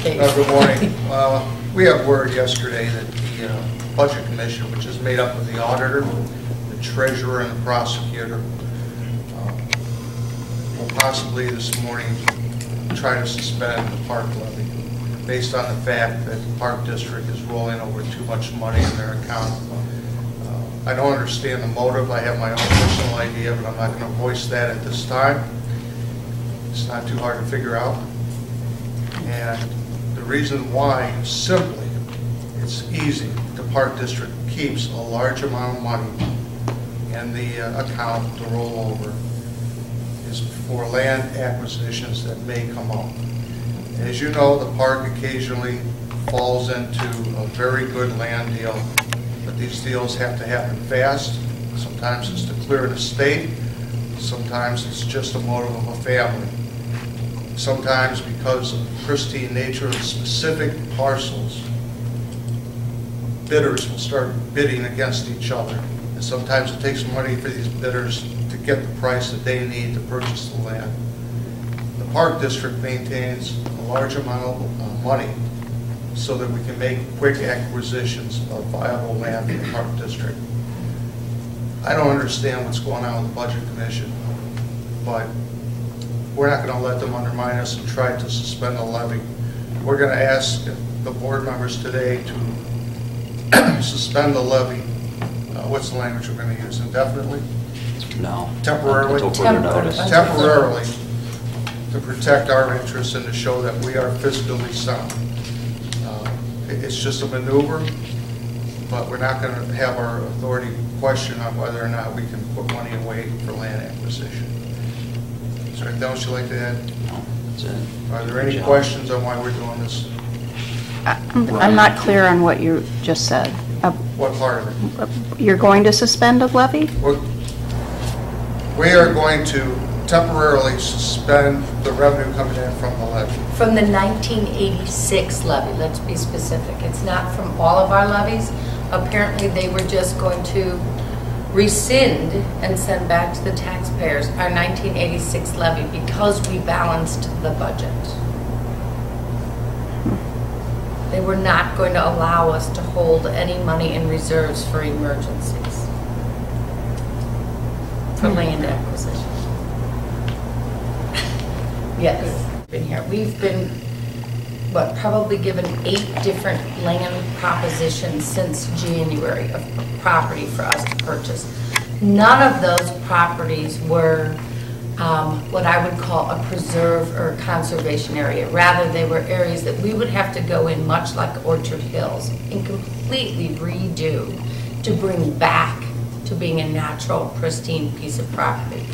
Dave. Good morning. We have word yesterday that the Budget Commission, which is made up of the auditor, the treasurer, and the prosecutor, will possibly this morning try to suspend the park levy based on the fact that the park district is rolling over too much money in their account. I don't understand the motive. I have my own personal idea, but I'm not going to voice that at this time. It's not too hard to figure out. And the reason why is simply, it's easy. The park district keeps a large amount of money in the account to roll over is for land acquisitions that may come up. As you know, the park occasionally falls into a very good land deal, but these deals have to happen fast. Sometimes it's to clear an estate. Sometimes it's just a motive of a family. Sometimes because of the pristine nature of the specific parcels, bidders will start bidding against each other. And sometimes it takes money for these bidders to get the price that they need to purchase the land. The park district maintains a large amount of money so that we can make quick acquisitions of viable land in the park district. I don't understand what's going on with the Budget Commission, but we're not going to let them undermine us and try to suspend the levy. We're going to ask the board members today to suspend the levy. What's the language we're going to use? Indefinitely? No. Temporarily? Temporarily, to protect our interests and to show that we are fiscally sound. It's just a maneuver, but we're not going to have our authority question on whether or not we can put money away for land acquisition. Is there anything else you'd like to add? No, that's it. Are there any questions on why we're doing this? I'm not clear on what you just said. What part of it? You're going to suspend a levy? We are going to temporarily suspend the revenue coming in from the levy. From the 1986 levy, let's be specific. It's not from all of our levies. Apparently they were just going to rescind and send back to the taxpayers our 1986 levy because we balanced the budget. They were not going to allow us to hold any money in reserves for emergencies, for land acquisition. Yes, been here. We've been, what, probably given 8 different land propositions since January of property for us to purchase. None of those properties were what I would call a preserve or conservation area. Rather, they were areas that we would have to go in, much like Orchard Hills, and completely redo to bring back to being a natural, pristine piece of property.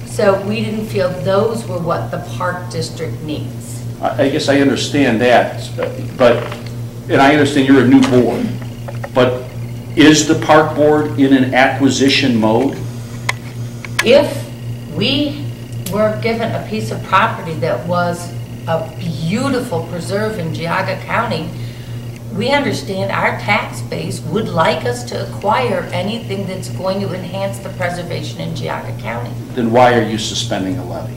So we didn't feel those were what the park district needs. I guess I understand that, but, and I understand you're a new board, but is the park board in an acquisition mode? If we were given a piece of property that was a beautiful preserve in Geauga County, we understand our tax base would like us to acquire anything that's going to enhance the preservation in Geauga County. Then why are you suspending a levy?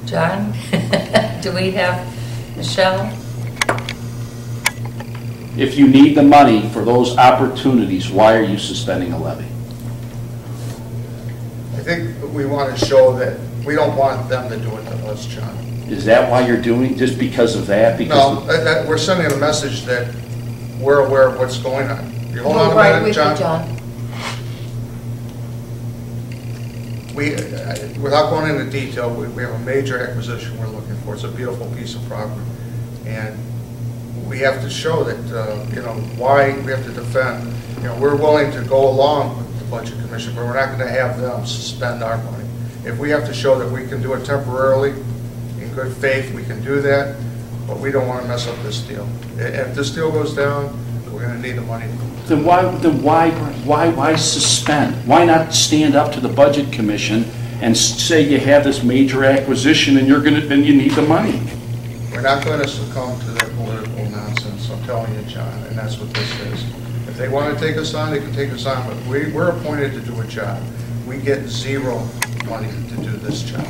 John, do we have Michelle? If you need the money for those opportunities, why are you suspending a levy? I think we want to show that we don't want them to do it to us, John. Is that why you're doing it, just because of that? Because no, we're sending a message that we're aware of what's going on. You hold on a minute, John. Without going into detail, we have a major acquisition we're looking for. It's a beautiful piece of property, and we have to show that you know, why we have to defend. You know, we're willing to go along with the Budget Commission, but we're not going to have them suspend our money. If we have to show that we can do it temporarily, in good faith, we can do that, but we don't want to mess up this deal. If this deal goes down, we're going to need the money. Then why suspend? Why not stand up to the Budget Commission and say you have this major acquisition and you need the money? We're not going to succumb to their political nonsense. I'm telling you, John, and that's what this is. If they want to take us on, they can take us on, but we're appointed to do a job. We get zero money to do this job.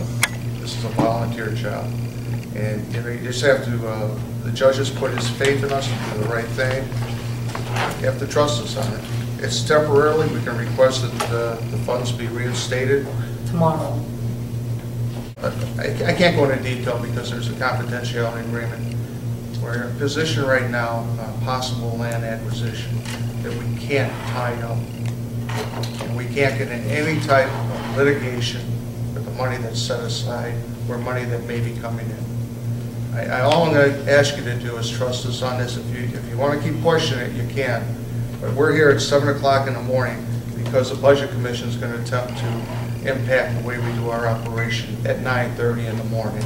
This is a volunteer job. And, you know, you just have to, the judges put his faith in us for the right thing. You have to trust us on it. It's temporarily, we can request that the funds be reinstated. Tomorrow. I can't go into detail because there's a confidentiality agreement. We're in a position right now, possible land acquisition, that we can't tie up. And we can't get in any type of litigation with the money that's set aside or money that may be coming in. All I'm going to ask you to do is trust us on this. If you want to keep pushing it, you can. But we're here at 7 o'clock in the morning because the Budget Commission is going to attempt to impact the way we do our operation at 9:30 in the morning.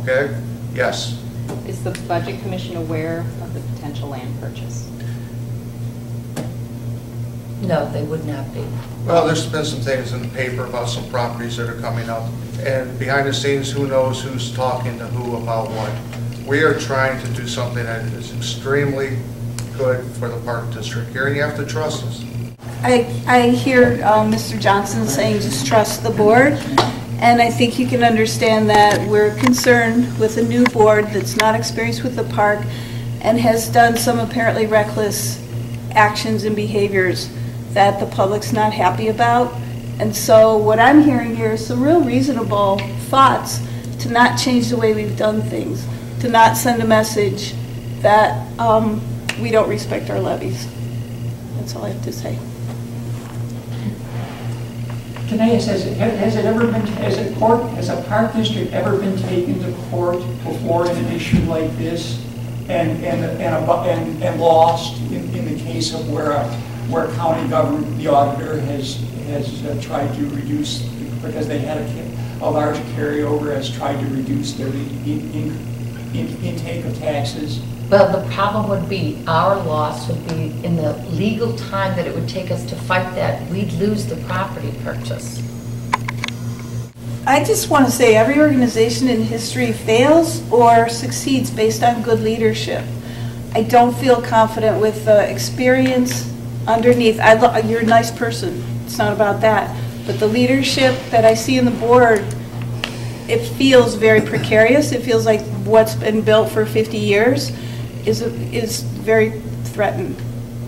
Okay? Yes? Is the Budget Commission aware of the potential land purchase? No, they would not be. Well, there's been some things in the paper about some properties that are coming up. And behind the scenes, who knows who's talking to who about what. We are trying to do something that is extremely good for the Park District here, and you have to trust us. I hear Mr. Johnson saying just trust the board, and I think you can understand that we're concerned with a new board that's not experienced with the park and has done some apparently reckless actions and behaviors that the public's not happy about. And so what I'm hearing here is some real reasonable thoughts to not change the way we've done things, to not send a message that we don't respect our levies. That's all I have to say. Can I ask, has a park district ever been taken to court before in an issue like this and lost in the case of where county government, the auditor has tried to reduce, because they had a large carryover, has tried to reduce their intake of taxes? Well, the problem would be, our loss would be in the legal time that it would take us to fight that. We'd lose the property purchase. I just want to say every organization in history fails or succeeds based on good leadership. I don't feel confident with the experience underneath. You're a nice person. It's not about that. But the leadership that I see in the board, it feels very precarious. It feels like what's been built for 50 years is very threatened,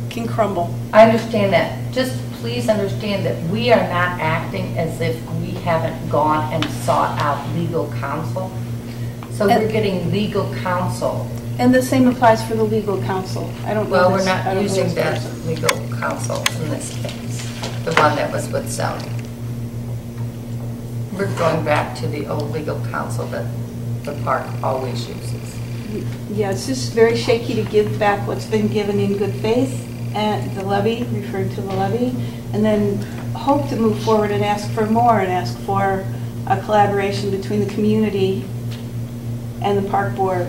can crumble. I understand that. Just please understand that we are not acting as if we haven't gone and sought out legal counsel. So we're getting legal counsel. And the same applies for the legal counsel. I don't know. Well, we're not using that legal counsel in this case, the one that was with Sony. We're going back to the old legal counsel that the park always uses. Yeah, it's just very shaky to give back what's been given in good faith, and the levy, referring to the levy, and then hope to move forward and ask for more and ask for a collaboration between the community and the park board.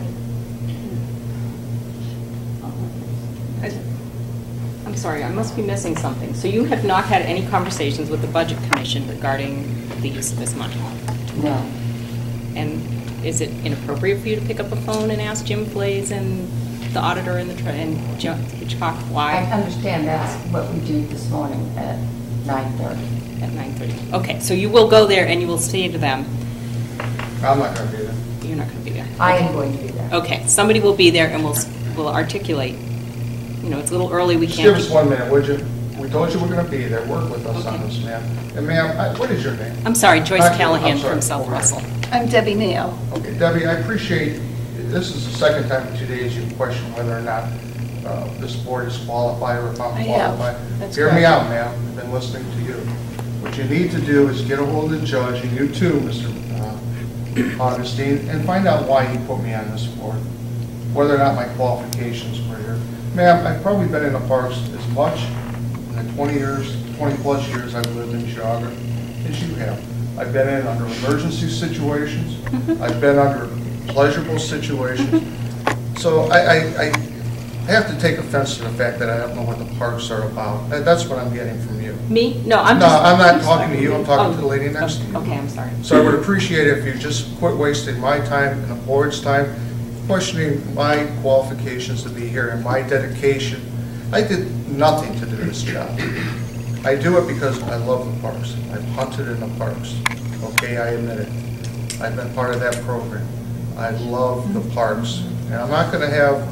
I'm sorry, I must be missing something. So you have not had any conversations with the Budget Commission regarding the use of this money? No. And is it inappropriate for you to pick up a phone and ask Jim Blaze and the auditor and Hitchcock why? I understand that's what we do this morning at 9:30. At 9:30. Okay, so you will go there and you will say to them. I'm not going to be there. You're not going to be there. I am going to be there. Okay, somebody will be there and will articulate. You know, it's a little early. We Just can't. give us 1 minute, would you? We told you we're going to be there. Work with us on this, ma'am. And ma'am, what is your name? I'm sorry, Joyce I'm Callahan sorry. from South Russell. I'm Debbie Mayo. Okay, Debbie, I appreciate, this is the second time in 2 days you've questioned whether or not this board is qualified or if I'm I have. qualified. That's Hear me correct. out, ma'am. I've been listening to you. What you need to do is get a hold of the judge, and you too, Mr. Augustine, and find out why he put me on this board, whether or not my qualifications were here. Ma'am, I've probably been in the parks as much in the 20 plus years I've lived in Geauga as you have. I've been in under emergency situations. I've been under pleasurable situations. So I have to take offense to the fact that I don't know what the parks are about. That's what I'm getting from you. Me? No, I'm No, just. I'm not talking to you. I'm talking to the lady next to you. Okay, I'm sorry. So I would appreciate it if you just quit wasting my time and the board's time questioning my qualifications to be here and my dedication. I did nothing to do this job. I do it because I love the parks. I've hunted in the parks. Okay, I admit it. I've been part of that program. I love the parks, and I'm not going to have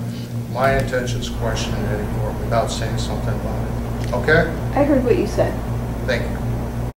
my intentions questioned anymore without saying something about it. Okay? I heard what you said. Thank you.